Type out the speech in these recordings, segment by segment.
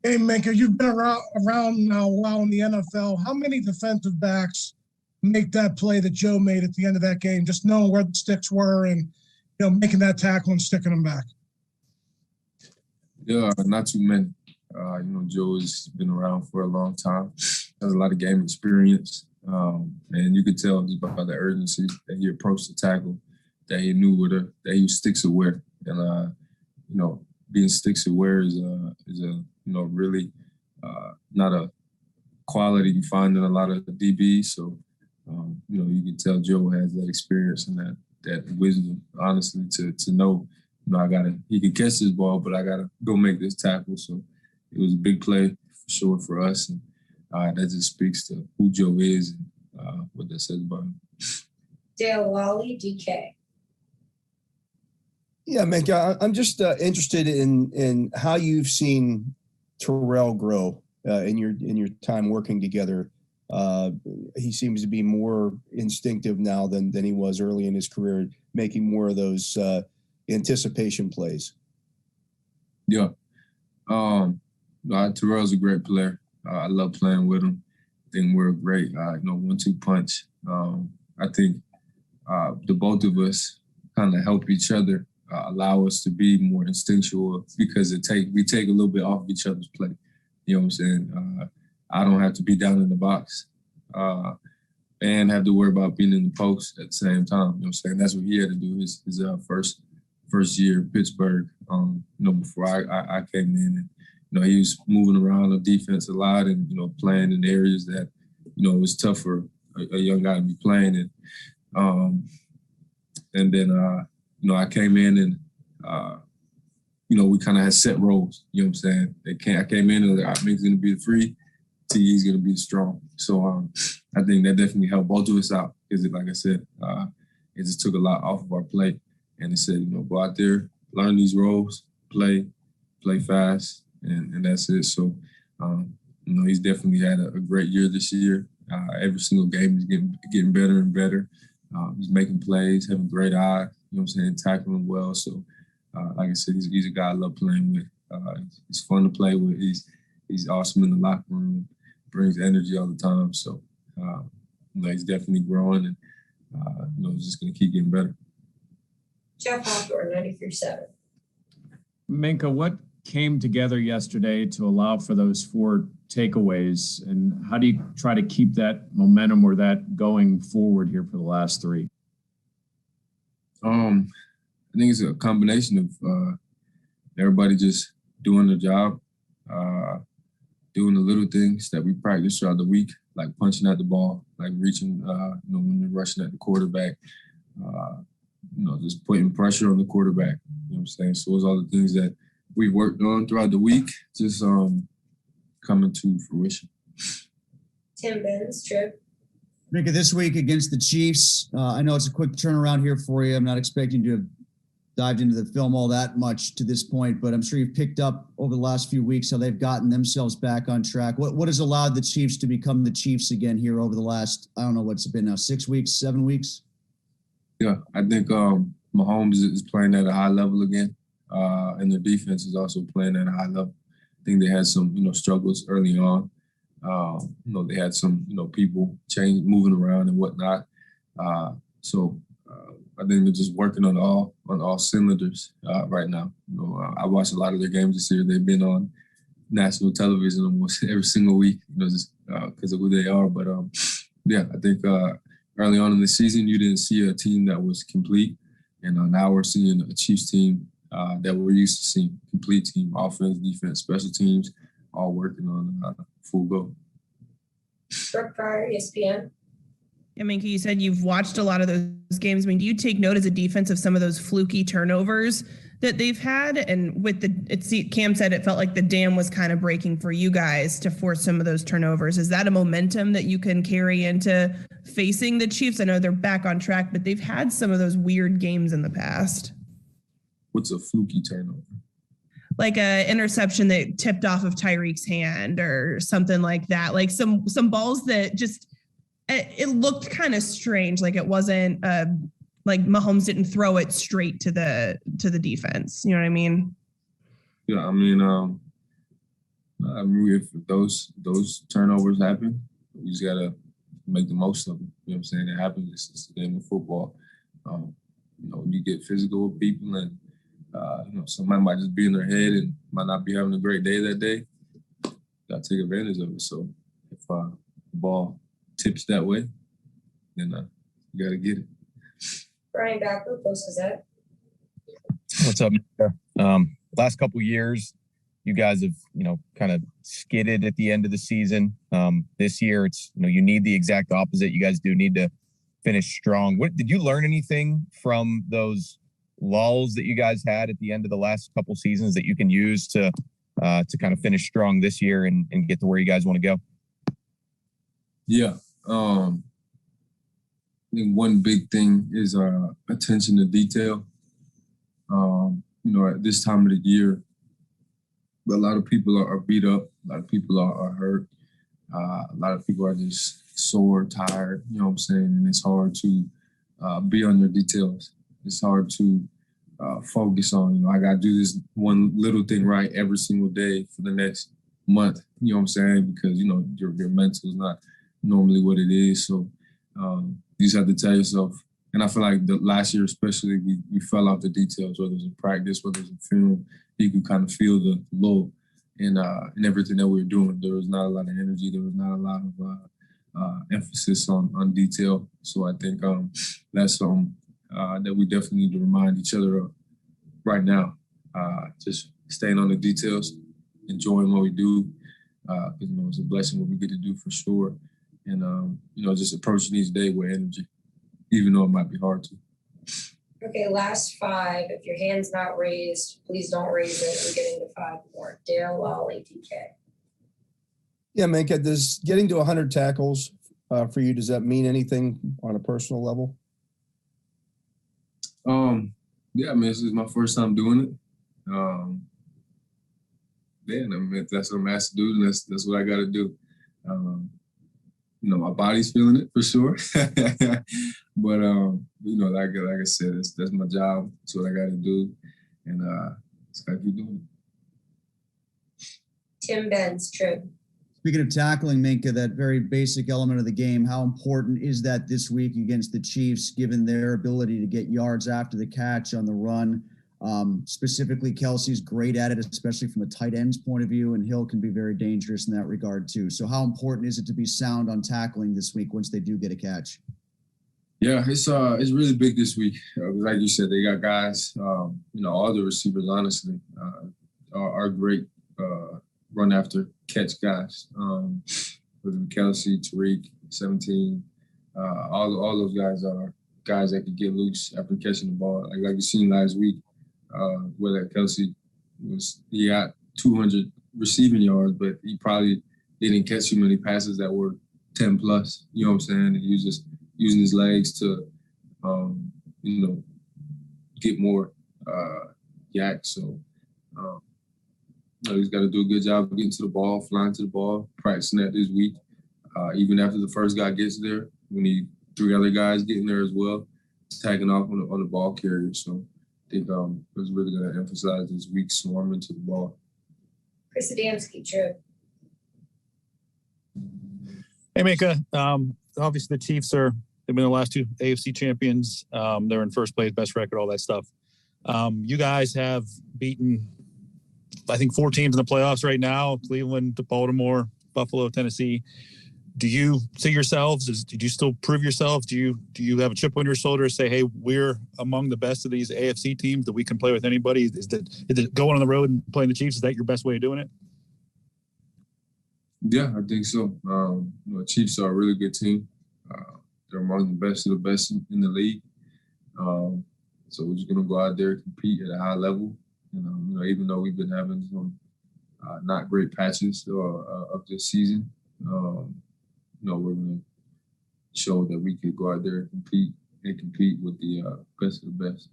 Hey, Minkah, you've been around now a while in the NFL. How many defensive backs make that play that Joe made at the end of that game, just knowing where the sticks were and making that tackle and sticking them back? Yeah, not too many. Joe has been around for a long time, has a lot of game experience, and you could tell just by the urgency that he approached the tackle, that he knew that he was sticks aware, and being sticks aware is a really not a quality you find in a lot of DBs. So you can tell Joe has that experience and that wisdom, honestly, to know. He can catch this ball, but I gotta go make this tackle. So it was a big play for sure for us, and that just speaks to who Joe is and what that says about him. Dale Wally, DK. Yeah, Minkah, I'm just interested in how you've seen Terrell grow in your time working together. He seems to be more instinctive now than he was early in his career, making more of those anticipation plays. Yeah. Terrell's a great player. I love playing with him. I think we're a great, 1-2 punch. I think the both of us kind of help each other, allow us to be more instinctual because we take a little bit off each other's plate. You know what I'm saying? I don't have to be down in the box and have to worry about being in the post at the same time. You know what I'm saying? That's what he had to do his first year in Pittsburgh, before I came in. And, he was moving around the defense a lot and, playing in areas that, it was tough for a young guy to be playing in. And then, I came in and, we kind of had set roles. You know what I'm saying? I came in and Minkah's going to be the free, TE's going to be the strong. So I think that definitely helped both of us out because, like I said, it just took a lot off of our plate. And it said, go out there, learn these roles, play fast, and that's it. So, he's definitely had a great year this year. Every single game he's getting better and better. He's making plays, having a great eye, tackling well. So, like I said, he's a guy I love playing with. He's fun to play with. He's awesome in the locker room, brings energy all the time. So, he's definitely growing and, he's just going to keep getting better. Jeff Hawthorne, 93.7. Minkah, what came together yesterday to allow for those 4 takeaways, and how do you try to keep that momentum or that going forward here for the last 3? I think it's a combination of everybody just doing their job, doing the little things that we practice throughout the week, like punching at the ball, like reaching, when you're rushing at the quarterback, just putting pressure on the quarterback. You know what I'm saying? So those are all the things that we worked on throughout the week, just coming to fruition. Tim Benz, Trip. Minkah, this week against the Chiefs, I know it's a quick turnaround here for you. I'm not expecting you to have dived into the film all that much to this point, but I'm sure you've picked up over the last few weeks how they've gotten themselves back on track. What has allowed the Chiefs to become the Chiefs again here over the last, I don't know what's it been now, 6 weeks, 7 weeks? Yeah, I think Mahomes is playing at a high level again, and their defense is also playing at a high level. I think they had some, struggles early on. They had some, people moving around and whatnot. So I think they're just working on all cylinders right now. I watched a lot of their games this year. They've been on national television almost every single week, just because of who they are. But I think early on in the season, you didn't see a team that was complete. And now we're seeing a Chiefs team that we're used to seeing, complete team, offense, defense, special teams, all working on full go. Brooke Pryor, ESPN. Yeah, Minkah, you said you've watched a lot of those games. I mean, do you take note as a defense of some of those fluky turnovers that they've had? And with Cam said it felt like the dam was kind of breaking for you guys to force some of those turnovers. Is that a momentum that you can carry into facing the Chiefs? I know they're back on track, but they've had some of those weird games in the past. What's a fluky turnover? Like a interception that tipped off of Tyreek's hand or something like that. Like some balls that just, it looked kind of strange. Like it wasn't like Mahomes didn't throw it straight to the defense. You know what I mean? Yeah, I mean, I mean, if those turnovers happen, we just gotta make the most of them. You know what I'm saying? It happens. It's a game of football. When you get physical with people and somebody might just be in their head and might not be having a great day that day, gotta take advantage of it. So if the ball tips that way, then you gotta get it. Brian Backer, Post Gazette. What's up? Last couple years, you guys have, kind of skidded at the end of the season. This year, it's, you need the exact opposite. You guys do need to finish strong. Did you learn anything from those lulls that you guys had at the end of the last couple seasons that you can use to kind of finish strong this year and get to where you guys want to go? Yeah. I think one big thing is attention to detail. At this time of the year, a lot of people are beat up. A lot of people are hurt. A lot of people are just sore, tired, you know what I'm saying? And it's hard to be on your details. It's hard to focus on, I got to do this one little thing right every single day for the next month, you know what I'm saying? Because, your mental is not normally what it is. So you just have to tell yourself, and I feel like the last year especially, we fell off the details, whether it was in practice, whether it was in film. You could kind of feel the lull in everything that we were doing. There was not a lot of energy. There was not a lot of emphasis on detail. So I think that's something that we definitely need to remind each other of right now. Just staying on the details, enjoying what we do. It's a blessing what we get to do for sure. And, just approaching each day with energy, even though it might be hard to. Okay, last 5. If your hand's not raised, please don't raise it. We're getting to 5 more. Dale, Lolly, DK. Yeah, Minkah, does getting to 100 tackles for you, does that mean anything on a personal level? Yeah, this is my first time doing it. If that's what I'm asked to do, then that's what I got to do. My body's feeling it for sure. But, like I said, that's my job. That's what I got to do. And just got to keep doing it. Tim Benz, Trib. Speaking of tackling, Minkah, that very basic element of the game, how important is that this week against the Chiefs, given their ability to get yards after the catch on the run? Specifically, Kelsey's great at it, especially from a tight end's point of view, and Hill can be very dangerous in that regard too. So how important is it to be sound on tackling this week once they do get a catch? Yeah, it's really big this week. Like you said, they got guys, all the receivers, honestly, are great run after catch guys. Whether Kelsey, Tariq, 17, all those guys are guys that could get loose after catching the ball. Like you seen last week, where that Kelsey he got 200 receiving yards, but he probably didn't catch too many passes that were 10 plus. You know what I'm saying? And he was just using his legs to, get more yak. So he's got to do a good job of getting to the ball, flying to the ball, practicing that this week. Even after the first guy gets there, we need 3 other guys getting there as well, tagging off on the ball carrier. So I think it was really going to emphasize this week swarming to the ball. Chris Adamski, Trib. Hey, Minkah. Obviously, the Chiefs they've been the last 2 AFC champions. They're in first place, best record, all that stuff. You guys have beaten, I think, 4 teams in the playoffs right now: Cleveland, Baltimore, Buffalo, Tennessee. Do you see yourselves? Did you still prove yourselves? Do you have a chip on your shoulder to say, hey, we're among the best of these AFC teams, that we can play with anybody? Is it going on the road and playing the Chiefs? Is that your best way of doing it? Yeah, I think so. Chiefs are a really good team. They're among the best of the best in the league. So we're just going to go out there and compete at a high level. Even though we've been having some not great patches of this season, we're going to show that we could go out there and compete with the best of the best.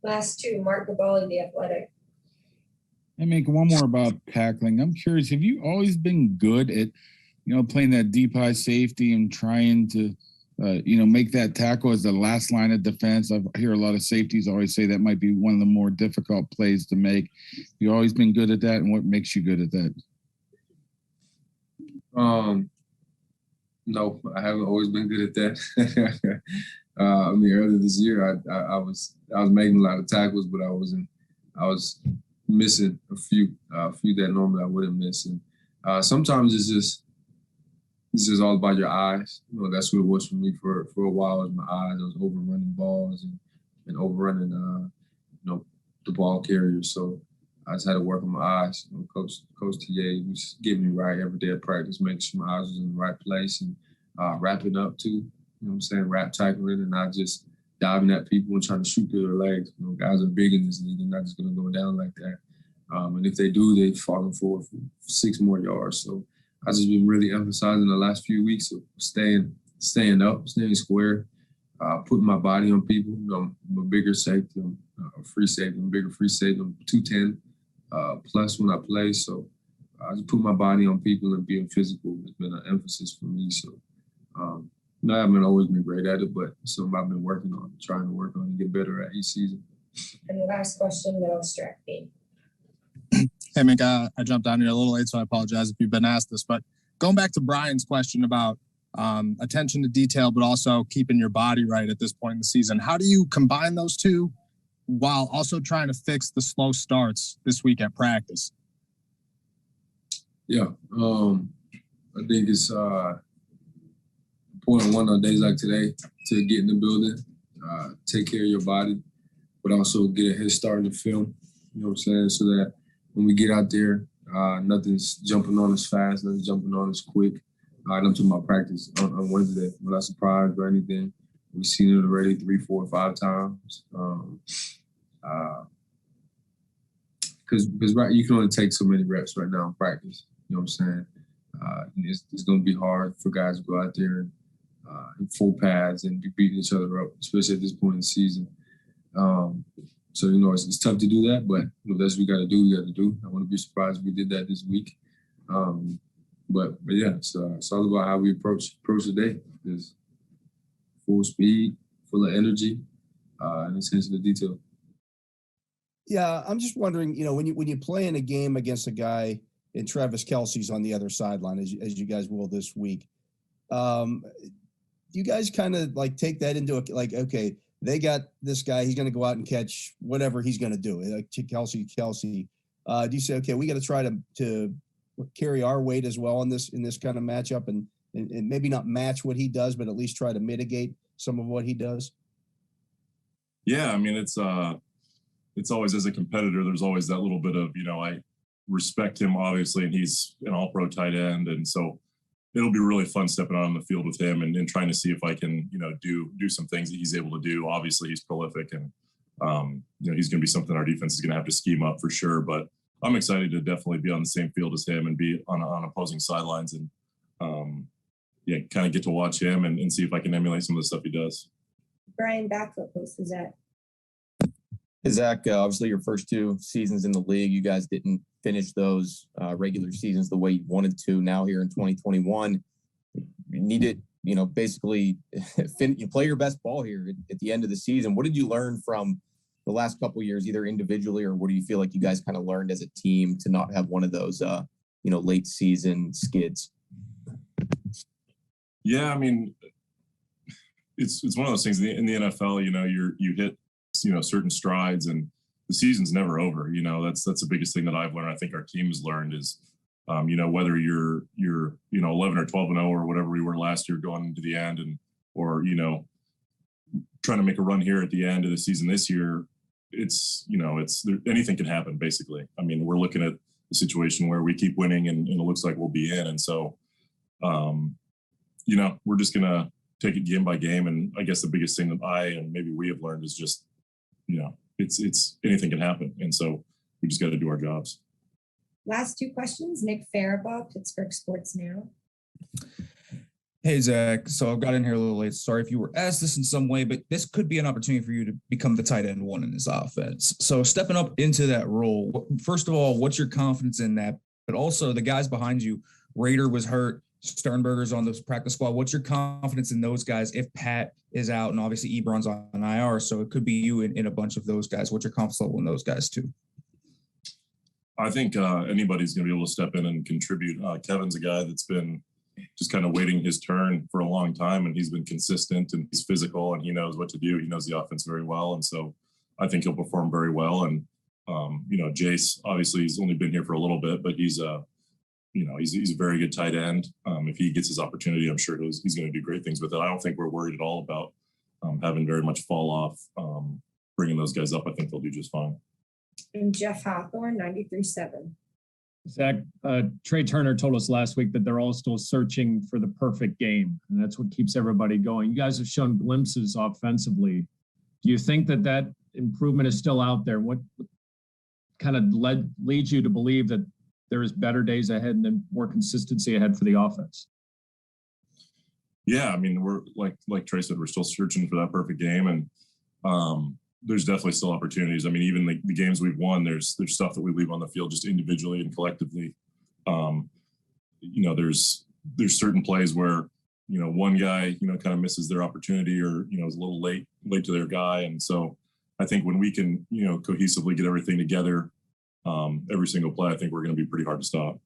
Last 2, Mark Gabali, The Athletic. Hey, Minkah, one more about tackling. I'm curious, have you always been good at, playing that deep high safety and trying to, make that tackle as the last line of defense? I hear a lot of safeties always say that might be one of the more difficult plays to make. You always been good at that, and what makes you good at that? No, I haven't always been good at that. I mean, earlier this year, I was making a lot of tackles, but I was missing a few that normally I wouldn't miss. And sometimes it's just all about your eyes. You know, that's what it was for me for a while. Was my eyes. I was overrunning balls and overrunning the ball carriers. So I just had to work on my eyes. You know, Coach TA was getting me right every day at practice, making sure my eyes was in the right place and wrapping up too. You know what I'm saying? Wrap tackling and not just diving at people and trying to shoot through their legs. You know, guys are big in this league. They're not just going to go down like that. And if they do, they've fallen forward for 6 more yards. So I've just been really emphasizing the last few weeks of staying up, staying square, putting my body on people. You know, I'm a bigger safety, I'm a free safety, I'm a bigger free safety. I'm 210 plus when I play. So I just put my body on people and being physical has been an emphasis for me. So I haven't always been great at it, but it's something I've been working on, trying to work on and get better at each season. And the last question, that'll distract me. Hey, Minkah, I jumped on here a little late, so I apologize if you've been asked this. But going back to Brian's question about attention to detail, but also keeping your body right at this point in the season, how do you combine those two while also trying to fix the slow starts this week at practice? Yeah, I think it's important on days like today to get in the building, take care of your body, but also get a head start in the film. You know what I'm saying? So that when we get out there, nothing's jumping on us fast, nothing's jumping on us quick. I'm talking about practice on Wednesday. We're not surprised or anything. We've seen it already 3, 4, 5 times. Because right, you can only take so many reps right now in practice. You know what I'm saying? It's going to be hard for guys to go out there and in full pads and be beating each other up, especially at this point in the season. So, you know, it's tough to do that, but you know, that's what we got to do. I wouldn't be surprised if we did that this week. But yeah, it's all about how we approach the day. It's full speed, full of energy, and attention to detail. Yeah, I'm just wondering, you know, when you play in a game against a guy and Travis Kelce's on the other sideline, as you guys will this week, you guys kind of like take that into like, okay, they got this guy, he's going to go out and catch whatever he's going to do. Like Kelce. Do you say, okay, we got to try to carry our weight as well in this kind of matchup and maybe not match what he does, but at least try to mitigate some of what he does? Yeah, I mean, it's always, as a competitor, there's always that little bit of, you know, I respect him obviously, and he's an all-pro tight end, and so it'll be really fun stepping out on the field with him and trying to see if I can, you know, do some things that he's able to do. Obviously, he's prolific, and you know, he's going to be something our defense is going to have to scheme up for sure. But I'm excited to definitely be on the same field as him and be on opposing sidelines and yeah, kind of get to watch him and see if I can emulate some of the stuff he does. Brian, backfoot post is that. Hey, Zach, obviously your first 2 seasons in the league, you guys didn't finish those regular seasons the way you wanted to. Now here in 2021, you need to, you know, basically you play your best ball here at the end of the season. What did you learn from the last couple of years, either individually, or what do you feel like you guys kind of learned as a team to not have one of those, you know, late season skids? Yeah, I mean, it's one of those things in the NFL. You know, you hit, you know, certain strides, and the season's never over. You know, that's the biggest thing that I've learned. I think our team has learned is, you know, whether you're you know 11 or 12-0 or whatever we were last year going into the end, or you know, trying to make a run here at the end of the season this year, it's, you know, anything can happen basically. I mean, we're looking at a situation where we keep winning and it looks like we'll be in, and so you know, we're just gonna take it game by game. And I guess the biggest thing that I and maybe we have learned is just, you know, it's anything can happen, and so we just got to do our jobs. Last 2 questions. Nick Farabaugh, Pittsburgh Sports Now. Hey, Zach. So I got in here a little late. Sorry if you were asked this in some way, but this could be an opportunity for you to become the tight end 1 in this offense. So stepping up into that role, first of all, what's your confidence in that? But also the guys behind you, Rader was hurt, Sternberger's on the practice squad. What's your confidence in those guys if Pat is out and obviously Ebron's on IR? So it could be you in a bunch of those guys. What's your confidence level in those guys too? I think anybody's going to be able to step in and contribute. Kevin's a guy that's been, just kind of waiting his turn for a long time, and he's been consistent and he's physical and he knows what to do. He knows the offense very well, and so I think he'll perform very well. And Jace, obviously he's only been here for a little bit, but he's a very good tight end. If he gets his opportunity, I'm sure he's going to do great things with it. I don't think we're worried at all about having very much fall off. Bringing those guys up, I think they'll do just fine. And Jeff Hawthorne, 93.7. Zach, Trey Turner told us last week that they're all still searching for the perfect game, and that's what keeps everybody going. You guys have shown glimpses offensively. Do you think that improvement is still out there? What kind of leads you to believe that there is better days ahead and then more consistency ahead for the offense? Yeah, I mean, we're like Trey said, we're still searching for that perfect game, and there's definitely still opportunities. I mean, even the games we've won, there's stuff that we leave on the field just individually and collectively. There's certain plays where one guy kind of misses their opportunity or is a little late to their guy, and so I think when we can cohesively get everything together every single play, I think we're going to be pretty hard to stop.